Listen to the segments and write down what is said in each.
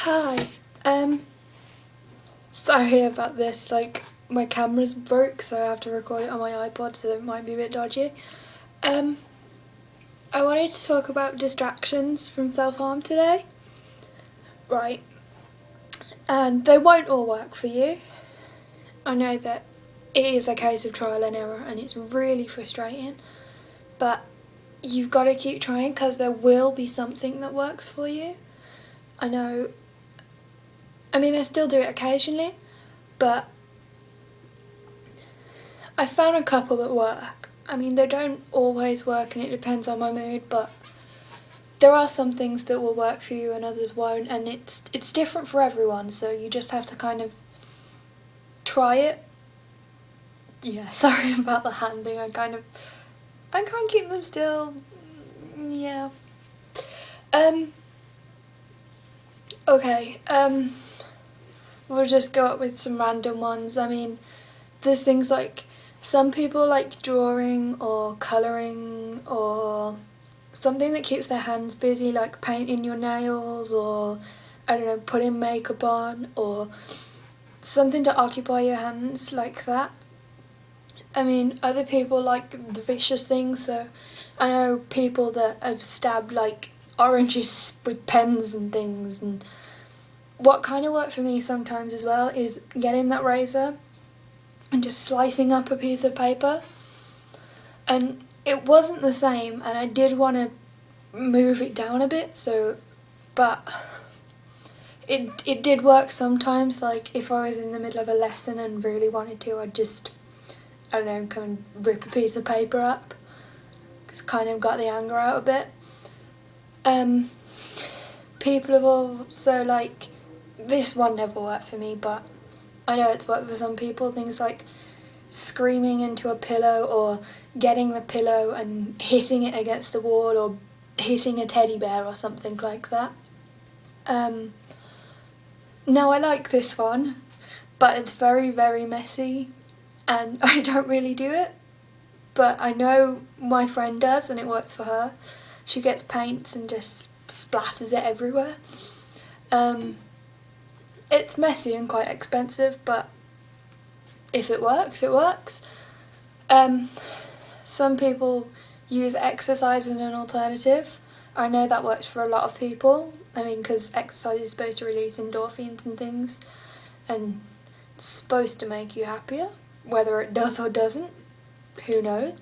Hi. Sorry about this. Like, my camera's broke, so I have to record it on my iPod, so it might be a bit dodgy. Um, I wanted to talk about distractions from self-harm today. Right. And they won't all work for you. I know that it is a case of trial and error, and it's really frustrating. But you've got to keep trying, because there will be something that works for you. I know. I mean, I still do it occasionally, but I found a couple that work. I mean, they don't always work and it depends on my mood, but there are some things that will work for you and others won't, and it's different for everyone, so you just have to kind of try it. Yeah, sorry about the hand thing, I can't keep them still. Yeah. Okay, we'll just go up with some random ones. I mean, there's things like some people like drawing or colouring or something that keeps their hands busy, like painting your nails or, I don't know, putting makeup on or something to occupy your hands like that. I mean, other people like the vicious things, so I know people that have stabbed like oranges with pens and things, and what kind of worked for me sometimes as well is getting that razor and just slicing up a piece of paper. And it wasn't the same, and I did want to move it down a bit, so, but it did work sometimes. Like if I was in the middle of a lesson and really wanted to, I'd just, I don't know, come and rip a piece of paper up, because kind of got the anger out a bit. People have also, like, this one never worked for me, but I know it's worked for some people, things like screaming into a pillow or getting the pillow and hitting it against the wall or hitting a teddy bear or something like that. Now I like this one, but it's very, very messy and I don't really do it, but I know my friend does and it works for her. She gets paints and just splatters it everywhere. It's messy and quite expensive, but if it works, it works. Some people use exercise as an alternative. I know that works for a lot of people. I mean, because exercise is supposed to release endorphins and things, and it's supposed to make you happier. Whether it does or doesn't, who knows.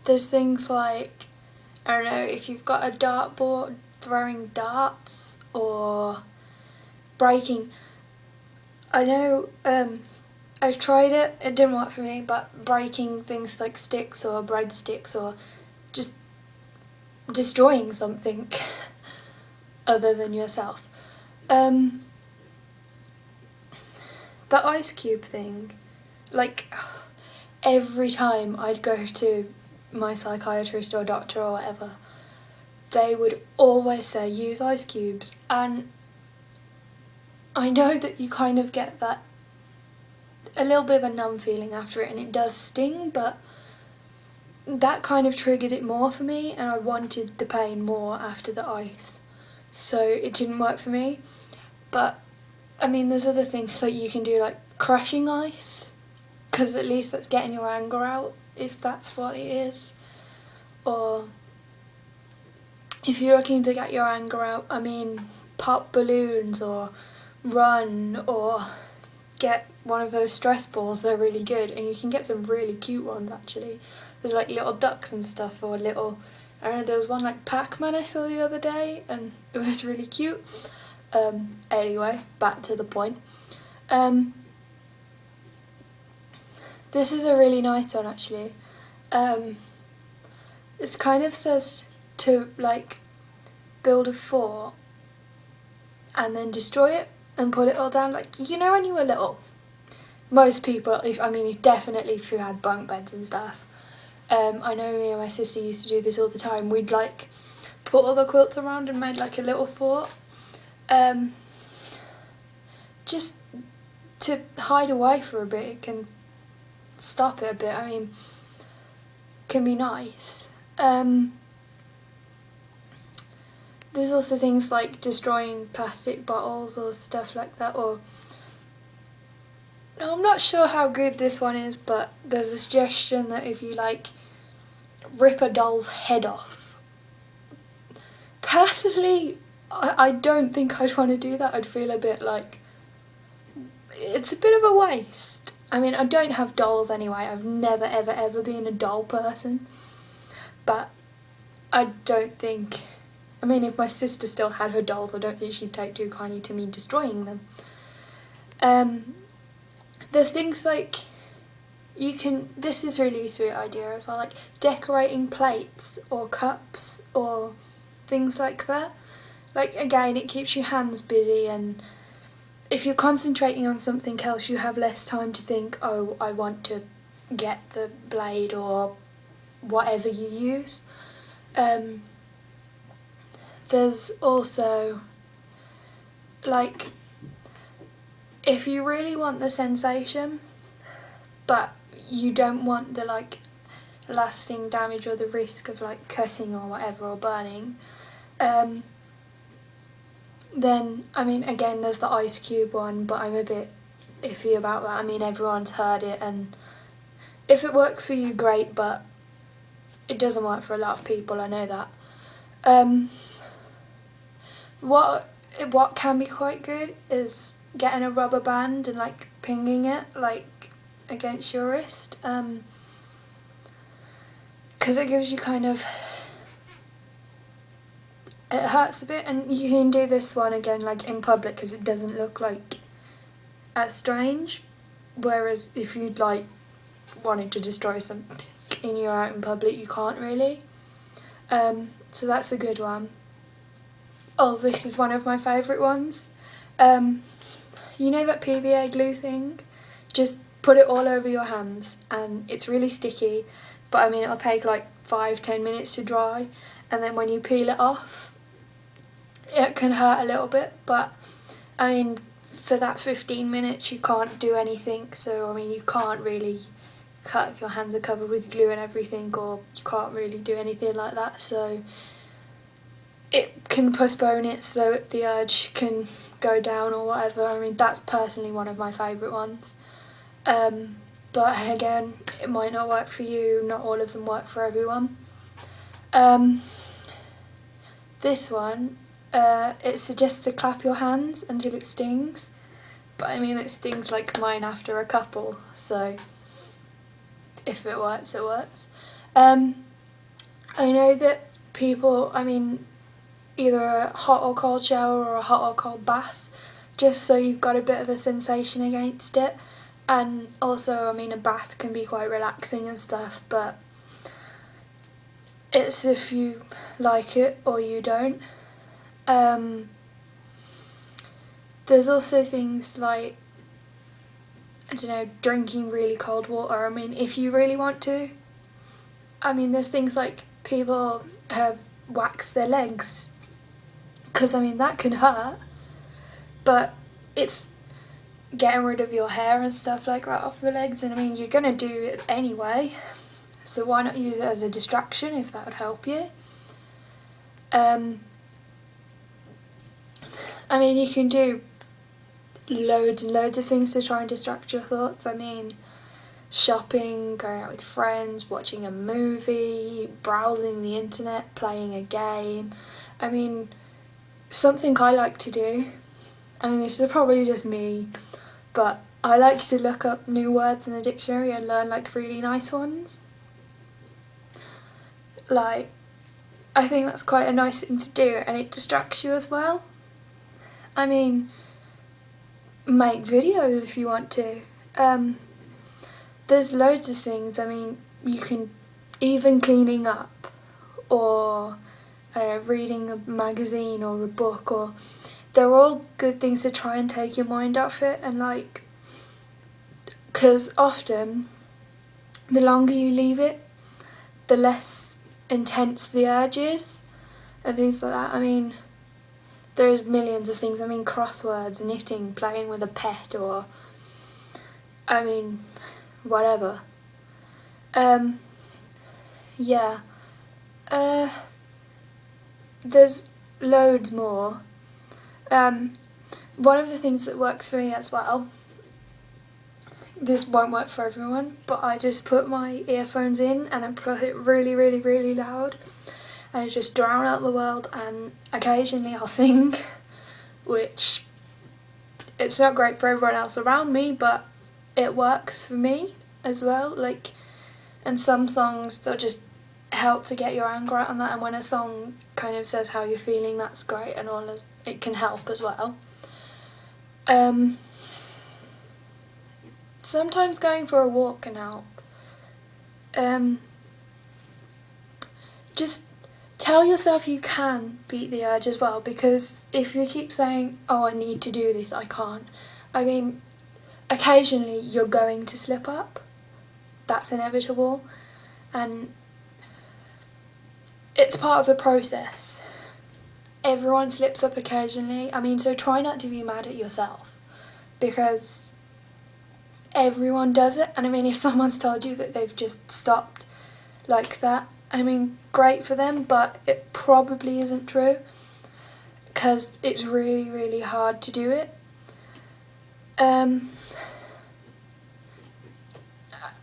There's things like, I don't know, if you've got a dartboard, throwing darts or breaking. I know I've tried it, it didn't work for me, but breaking things like sticks or breadsticks or just destroying something other than yourself. The ice cube thing, like every time I'd go to my psychiatrist or doctor or whatever, they would always say use ice cubes, and I know that you kind of get that a little bit of a numb feeling after it and it does sting, but that kind of triggered it more for me and I wanted the pain more after the ice, so it didn't work for me. But I mean, there's other things that you can do, like crushing ice, because at least that's getting your anger out, if that's what it is. Or if you're looking to get your anger out, I mean, pop balloons or run or get one of those stress balls. They're really good, and you can get some really cute ones actually. There's like little ducks and stuff, or little, I don't know, there was one like Pac-Man I saw the other day and it was really cute. Anyway, back to the point. This is a really nice one actually. It kind of says to like build a fort and then destroy it and put it all down. Like, you know when you were little, most people, definitely if you had bunk beds and stuff, I know me and my sister used to do this all the time. We'd like put all the quilts around and made like a little fort, just to hide away for a bit. It can stop it a bit. I mean, can be nice. There's there's also things like destroying plastic bottles or stuff like that, or I'm not sure how good this one is, but there's a suggestion that if you like rip a doll's head off. Personally, I don't think I'd want to do that. I'd feel a bit like it's a bit of a waste. I mean, I don't have dolls anyway. I've never ever ever been a doll person, but I don't think, I mean, if my sister still had her dolls, I don't think she'd take too kindly to me destroying them. There's things like this is really a sweet idea as well, like decorating plates or cups or things like that. Like, again, it keeps your hands busy, and if you're concentrating on something else, you have less time to think, oh, I want to get the blade or whatever you use. There's also, like, if you really want the sensation, but you don't want the, like, lasting damage or the risk of, like, cutting or whatever or burning, then, I mean, again, there's the ice cube one, but I'm a bit iffy about that. I mean, everyone's heard it, and if it works for you, great, but it doesn't work for a lot of people, I know that. What can be quite good is getting a rubber band and, like, pinging it, like, against your wrist, because it gives you kind of, it hurts a bit, and you can do this one again, like, in public, because it doesn't look like as strange, whereas if you'd, like, wanted to destroy something and you're out in public, you can't really. So that's a good one. Oh, this is one of my favourite ones. You know that PVA glue thing? Just put it all over your hands, and it's really sticky, but I mean, it'll take like 5-10 minutes to dry, and then when you peel it off, it can hurt a little bit, but I mean, for that 15 minutes you can't do anything, so I mean, you can't really cut if your hands are covered with glue and everything, or you can't really do anything like that, so it can postpone it so the urge can go down or whatever. I mean, that's personally one of my favourite ones. But again, it might not work for you, not all of them work for everyone. This one, it suggests to clap your hands until it stings, but I mean, it stings like mine after a couple, so if it works, it works. I know that people, I mean, either a hot or cold shower or a hot or cold bath, just so you've got a bit of a sensation against it. And also, I mean, a bath can be quite relaxing and stuff, but it's if you like it or you don't. There's also things like, I don't know, drinking really cold water. I mean, if you really want to. I mean, there's things like people have waxed their legs, because I mean, that can hurt, but it's getting rid of your hair and stuff like that off your legs, and I mean, you're gonna do it anyway, so why not use it as a distraction if that would help you. I mean, you can do loads and loads of things to try and distract your thoughts. I mean, shopping, going out with friends, watching a movie, browsing the internet, playing a game. I mean, something I like to do, I mean, this is probably just me, but I like to look up new words in the dictionary and learn like really nice ones. Like, I think that's quite a nice thing to do, and it distracts you as well. I mean, make videos if you want to. There's loads of things. I mean, you can, even cleaning up, or reading a magazine or a book, or they're all good things to try and take your mind off it, and like, because often the longer you leave it, the less intense the urge is and things like that. I mean, there's millions of things. I mean, crosswords, knitting, playing with a pet, or I mean, whatever. Yeah. There's loads more. One of the things that works for me as well, this won't work for everyone, but I just put my earphones in and I plug it really, really, really loud and I just drown out the world, and occasionally I'll sing, which it's not great for everyone else around me, but it works for me as well. Like, and some songs, they'll just help to get your anger out on that, and when a song kind of says how you're feeling, that's great, and all this, it can help as well. Sometimes going for a walk can help. Just tell yourself you can beat the urge as well, because if you keep saying, oh, I need to do this, I can't. I mean, occasionally you're going to slip up. That's inevitable. And it's part of the process. Everyone slips up occasionally. I mean, so try not to be mad at yourself, because everyone does it. And I mean, if someone's told you that they've just stopped like that, I mean, great for them, but it probably isn't true, because it's really, really hard to do it.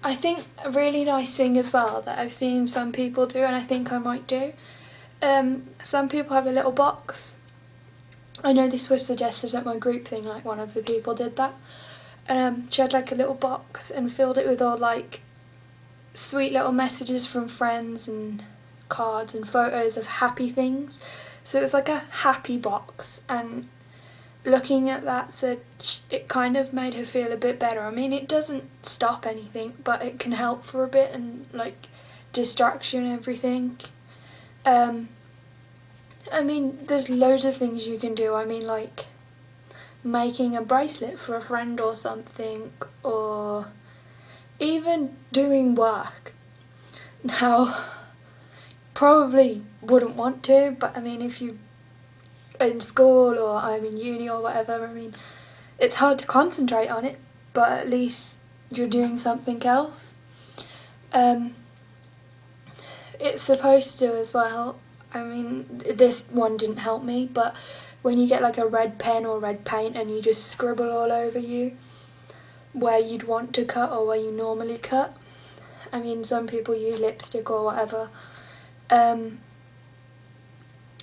I think a really nice thing as well that I've seen some people do, and I think I might do, some people have a little box. I know this was suggested at my group thing, like one of the people did that. She had like a little box and filled it with all like sweet little messages from friends and cards and photos of happy things. So it was like a happy box, and looking at that said it kind of made her feel a bit better. I mean, it doesn't stop anything, but it can help for a bit, and like distraction and everything. I mean, there's loads of things you can do. I mean, like making a bracelet for a friend or something, or even doing work. Now, probably wouldn't want to, but I mean, if you in school or I'm in uni or whatever, I mean, it's hard to concentrate on it, but at least you're doing something else. It's supposed to as well. I mean, this one didn't help me, but when you get like a red pen or red paint and you just scribble all over you where you'd want to cut or where you normally cut. I mean, some people use lipstick or whatever.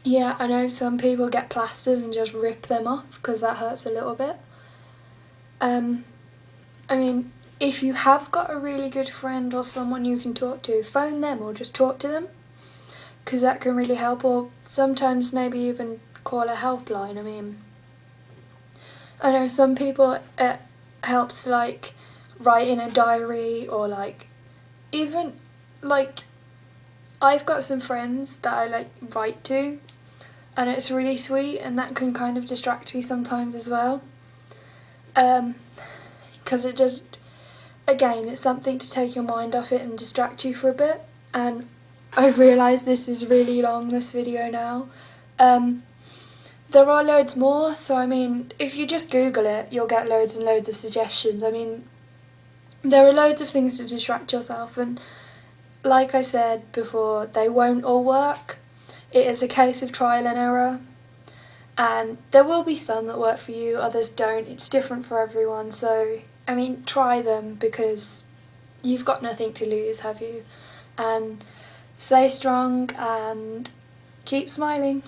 Yeah, I know some people get plasters and just rip them off because that hurts a little bit. I mean, if you have got a really good friend or someone you can talk to, phone them or just talk to them, because that can really help, or sometimes maybe even call a helpline. I mean, I know some people it helps like write in a diary, or like even like I've got some friends that I like write to, and it's really sweet, and that can kind of distract me sometimes as well, because it just, again, it's something to take your mind off it and distract you for a bit. And I realise this is really long, this video now. There are loads more, so I mean, if you just Google it, you'll get loads and loads of suggestions. I mean, there are loads of things to distract yourself, and like I said before, they won't all work. It is a case of trial and error, and there will be some that work for you, others don't. It's different for everyone, so I mean, try them, because you've got nothing to lose, have you? And stay strong and keep smiling.